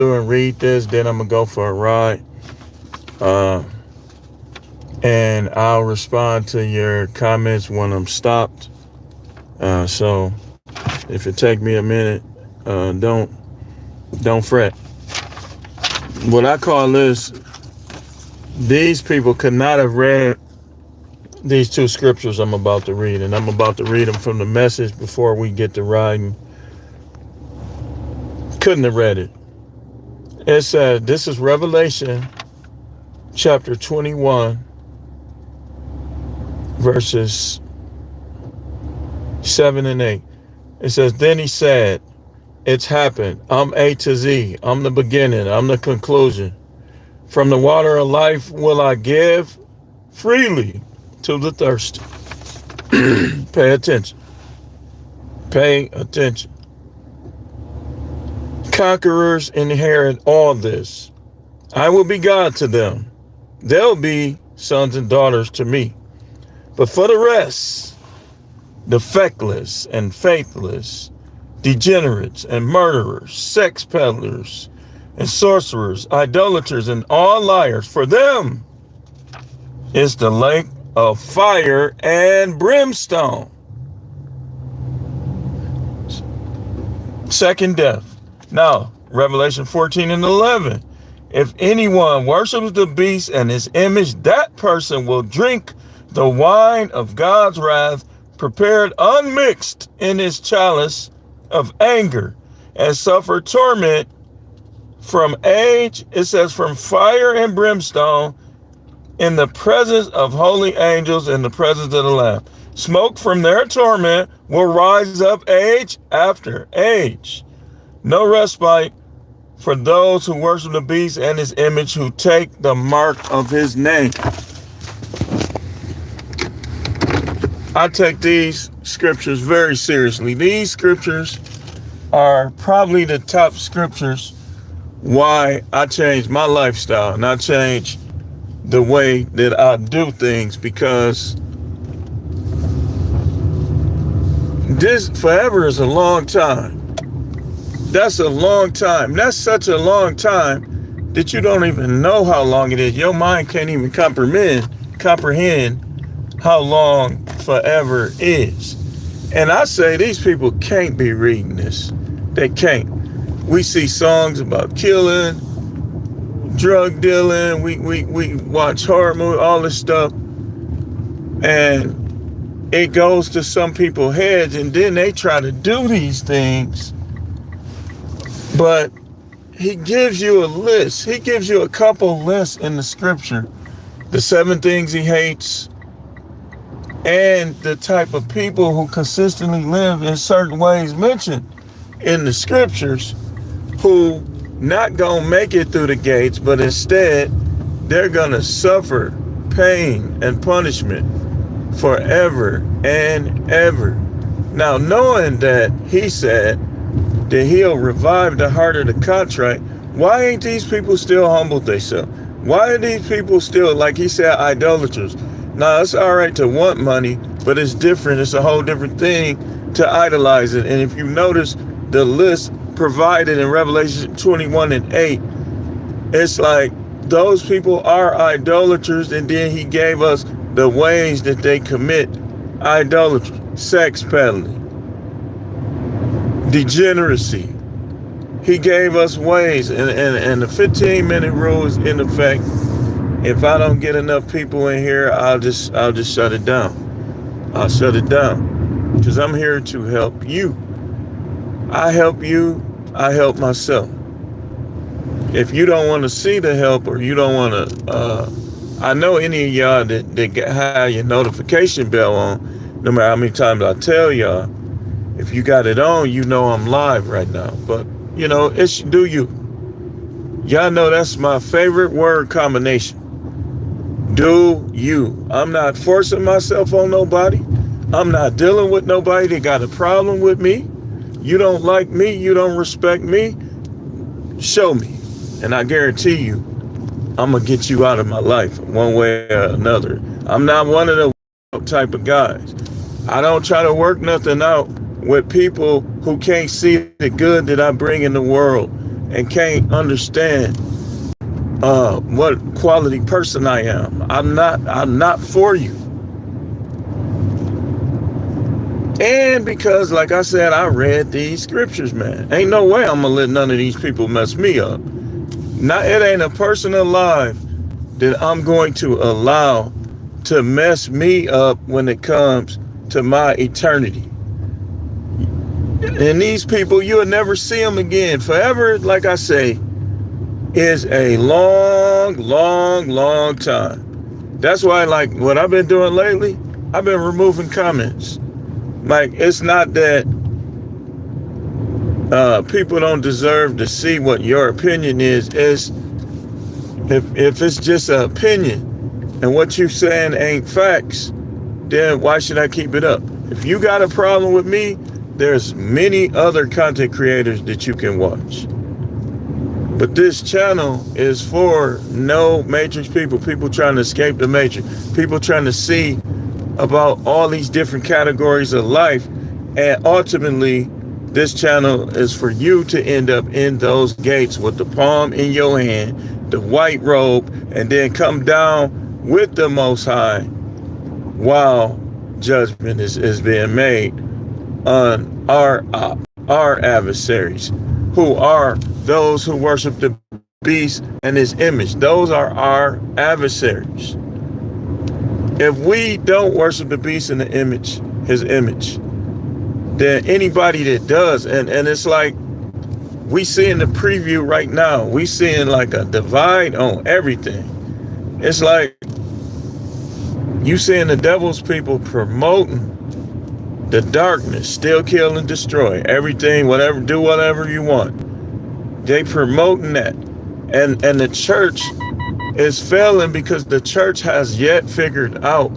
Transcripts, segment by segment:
through and read this, then I'm gonna go for a ride. Uh, and I'll respond to your comments when I'm stopped. So if it take me a minute, don't fret. What I call this, these people could not have read these two scriptures I'm about to read, and I'm about to read them from the Message before we get to riding. Couldn't have read it. It said, this is Revelation chapter 21, verses 7 and 8. It says, then he said, it's happened. I'm A to Z. I'm the beginning. I'm the conclusion. From the water of life will I give freely to the thirsty. Pay attention. Pay attention. Conquerors inherit all this. I will be God to them. They'll be sons and daughters to me. But for the rest, the feckless and faithless, degenerates and murderers, sex peddlers and sorcerers, idolaters and all liars, for them is the lake of fire and brimstone. Second death. Now, Revelation 14 and 11. If anyone worships the beast and his image, that person will drink the wine of God's wrath, prepared unmixed in his chalice of anger, and suffer torment from age, it says, from fire and brimstone, in the presence of holy angels, in the presence of the Lamb. Smoke from their torment will rise up age after age. No respite for those who worship the beast and his image, who take the mark of his name. I take these scriptures very seriously. These scriptures are probably the top scriptures why I changed my lifestyle and I changed the way that I do things, because this forever is a long time. That's a long time. That's such a long time that you don't even know how long it is. Your mind can't even comprehend how long forever is. And I say these people can't be reading this. They can't. We see songs about killing, drug dealing, we watch horror movies, all this stuff, and it goes to some people's heads, and then they try to do these things. But he gives you a list. He gives you a couple lists in the scripture. The 7 things he hates, and the type of people who consistently live in certain ways mentioned in the scriptures, who not gonna make it through the gates, but instead they're gonna suffer pain and punishment forever and ever. Now, knowing that he said that he'll revive the heart of the contrite, why ain't these people still humbled themselves? Why are these people still, like he said, idolaters? Now, it's all right to want money, but it's different. It's a whole different thing to idolize it. And if you notice the list provided in Revelation 21 and 8, it's like those people are idolaters, and then he gave us the ways that they commit idolatry: sex peddling, degeneracy. He gave us ways, and the 15-minute rule is in effect. If I don't get enough people in here, I'll just shut it down. I'll shut it down, because I'm here to help you. I help you, I help myself. If you don't want to see the help, or you don't want to, I know any of y'all that have your notification bell on, no matter how many times I tell y'all, if you got it on, you know I'm live right now. But, you know, it's do you. Y'all know that's my favorite word combination. Do you. I'm not forcing myself on nobody. I'm not dealing with nobody that got a problem with me. You don't like me, you don't respect me, show me. And I guarantee you, I'm going to get you out of my life one way or another. I'm not one of the type of guys. I don't try to work nothing out with people who can't see the good that I bring in the world and can't understand what quality person I am. I'm not for you. And because, like I said, I read these scriptures, man. Ain't no way I'm gonna let none of these people mess me up. It ain't a person alive that I'm going to allow to mess me up when it comes to my eternity. And these people, you'll never see them again. Forever, like I say, is a long, long, long time. That's why, like, what I've been doing lately, I've been removing comments. Like, it's not that people don't deserve to see what your opinion is. It's if it's just an opinion and what you're saying ain't facts, then why should I keep it up? If you got a problem with me, there's many other content creators that you can watch. But this channel is for no matrix people trying to escape the matrix, people trying to see about all these different categories of life. And ultimately, this channel is for you to end up in those gates with the palm in your hand, the white robe, and then come down with the Most High while judgment is being made on our adversaries, who are those who worship the beast and his image. Those are our adversaries. If we don't worship the beast and the image, his image, then anybody that does, and it's like we seeing the preview right now, we seeing like a divide on everything. It's like you seeing the devil's people promoting the darkness, steal, kill, and destroy everything, do whatever you want. They promoting that, and the church is failing because the church has yet figured out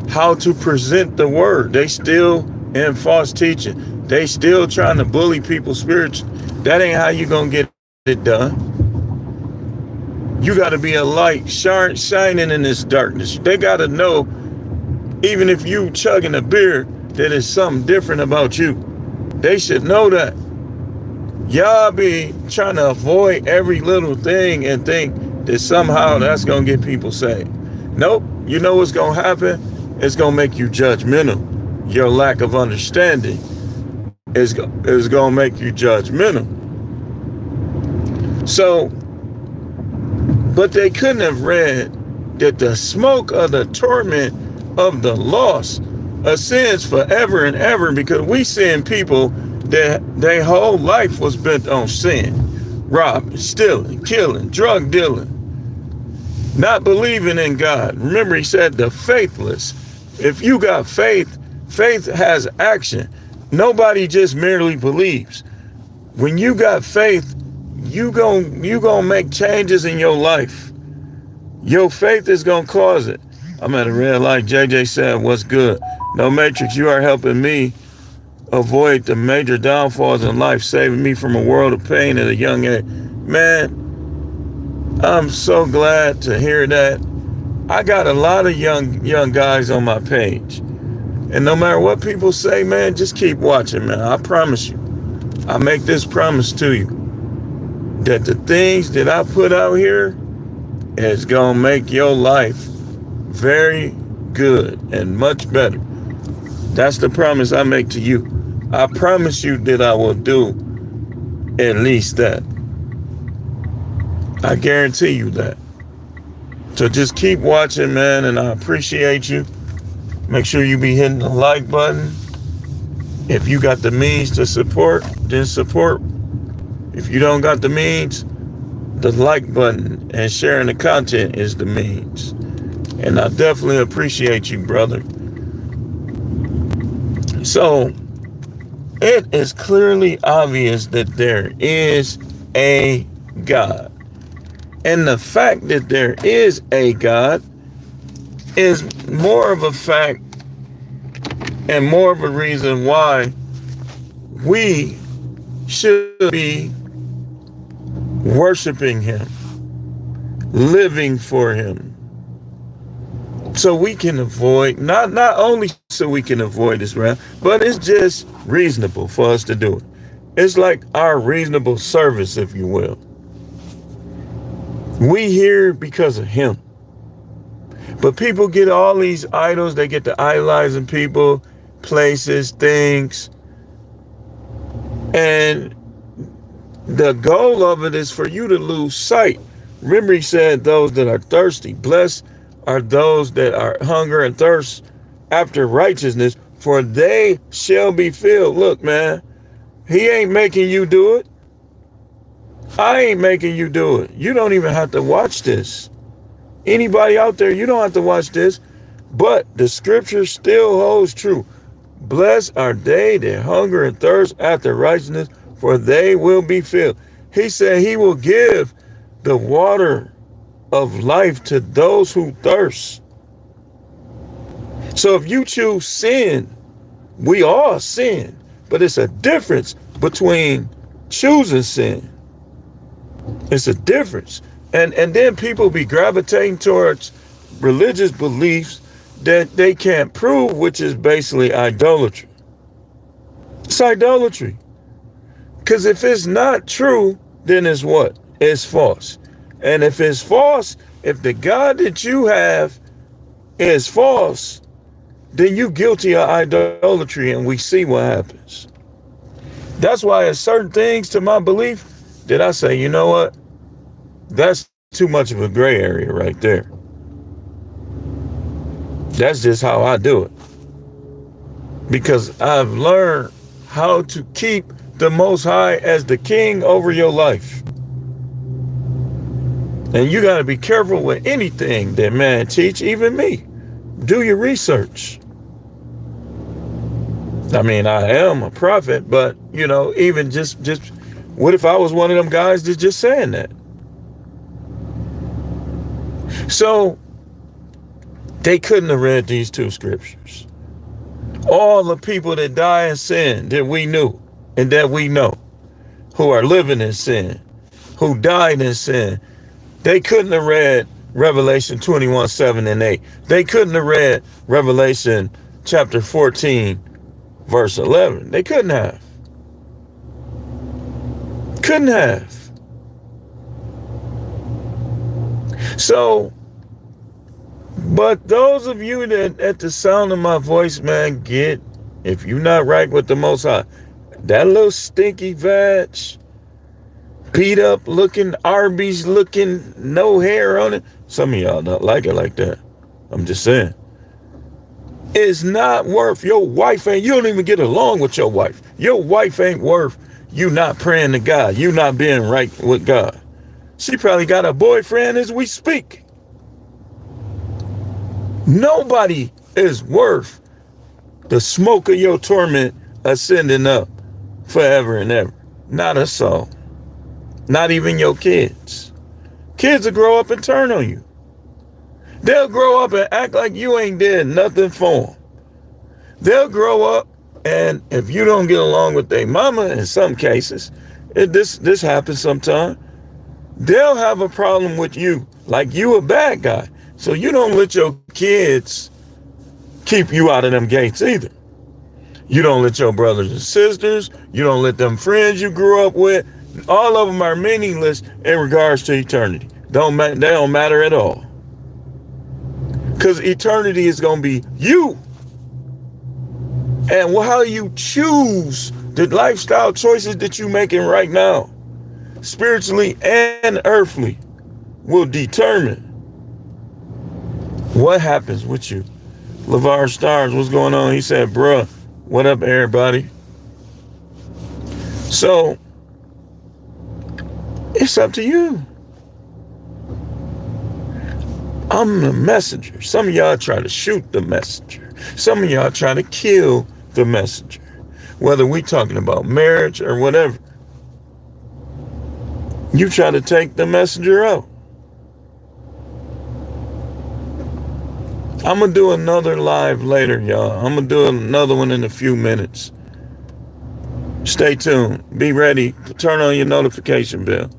how to present the word. They still in false teaching. They still trying to bully people spiritually. That ain't how you gonna get it done. You got to be a light shining in this darkness. They got to know, even if you chugging a beer, that is something different about you. They should know that. Y'all be trying to avoid every little thing and think that somehow that's going to get people saved. Nope. You know what's going to happen? It's going to make you judgmental. Your lack of understanding is going to make you judgmental. So, but they couldn't have read that the smoke of the torment of the loss ascends forever and ever, because we seeing people that their whole life was bent on sin, robbing, stealing, killing, drug dealing, not believing in God. Remember, he said the faithless. If you got faith, faith has action. Nobody just merely believes. When you got faith, you gonna make changes in your life. Your faith is gonna cause it. I'm at a red light. JJ said, what's good? No Matrix, you are helping me avoid the major downfalls in life, saving me from a world of pain at a young age. Man, I'm so glad to hear that. I got a lot of young guys on my page. And no matter what people say, man, just keep watching, man. I promise you. I make this promise to you, that the things that I put out here is going to make your life very good and much better. That's the promise I make to you. I promise you that I will do at least that. I guarantee you that. So just keep watching, man, and I appreciate you. Make sure you be hitting the like button. If you got the means to support, then support. If you don't got the means, the like button and sharing the content is the means. And I definitely appreciate you, brother. So, it is clearly obvious that there is a God. And the fact that there is a God is more of a fact and more of a reason why we should be worshiping him, living for him, so we can avoid, not only so we can avoid this wrath, but it's just reasonable for us to do it. It's like our reasonable service, if you will. We here because of him. But people get all these idols. They get to idolizing people, places, things. And the goal of it is for you to lose sight. Remember, he said, those that are thirsty, blessed are those that are hunger and thirst after righteousness, for they shall be filled. Look, man, he ain't making you do it. I ain't making you do it. You don't even have to watch this. Anybody out there, you don't have to watch this. But the scripture still holds true. Blessed are they that hunger and thirst after righteousness, for they will be filled. He said he will give the water of life to those who thirst. So if you choose sin, we all sin, but it's a difference between choosing sin. It's a difference. And then people be gravitating towards religious beliefs that they can't prove, which is basically idolatry. It's idolatry. Because if it's not true, then it's what? It's false. And if it's false, if the God that you have is false, then you guilty of idolatry, and we see what happens. That's why there's certain things to my belief that I say, you know what? That's too much of a gray area right there. That's just how I do it. Because I've learned how to keep the Most High as the king over your life. And you got to be careful with anything that man teach, even me. Do your research. I mean, I am a prophet, but, you know, even just what if I was one of them guys that's just saying that? So they couldn't have read these two scriptures. All the people that die in sin that we knew and that we know, who are living in sin, who died in sin, they couldn't have read Revelation 21:7 and 8. They couldn't have read Revelation chapter 14, verse 11. They couldn't have. Couldn't have. So, but those of you that at the sound of my voice, man, get, if you're not right with the Most High, that little stinky vag, beat up looking, Arby's looking, no hair on it. Some of y'all don't like it like that. I'm just saying. It's not worth, your wife ain't, you don't even get along with your wife. Your wife ain't worth you not praying to God, you not being right with God. She probably got a boyfriend as we speak. Nobody is worth the smoke of your torment ascending up forever and ever. Not a soul. Not even your kids. Kids will grow up and turn on you. They'll grow up and act like you ain't did nothing for them. They'll grow up, and if you don't get along with their mama, in some cases, this happens sometimes, they'll have a problem with you, like you a bad guy. So you don't let your kids keep you out of them gates either. You don't let your brothers and sisters, you don't let them friends you grew up with, all of them are meaningless in regards to eternity. They don't matter at all. Because eternity is going to be you. And how you choose the lifestyle choices that you're making right now, spiritually and earthly, will determine what happens with you. LeVar Stars, what's going on? He said, bruh, what up, everybody? So, it's up to you. I'm the messenger. Some of y'all try to shoot the messenger. Some of y'all try to kill the messenger. Whether we talking about marriage or whatever. You try to take the messenger out. I'm going to do another live later, y'all. I'm going to do another one in a few minutes. Stay tuned. Be ready. Turn on your notification bell.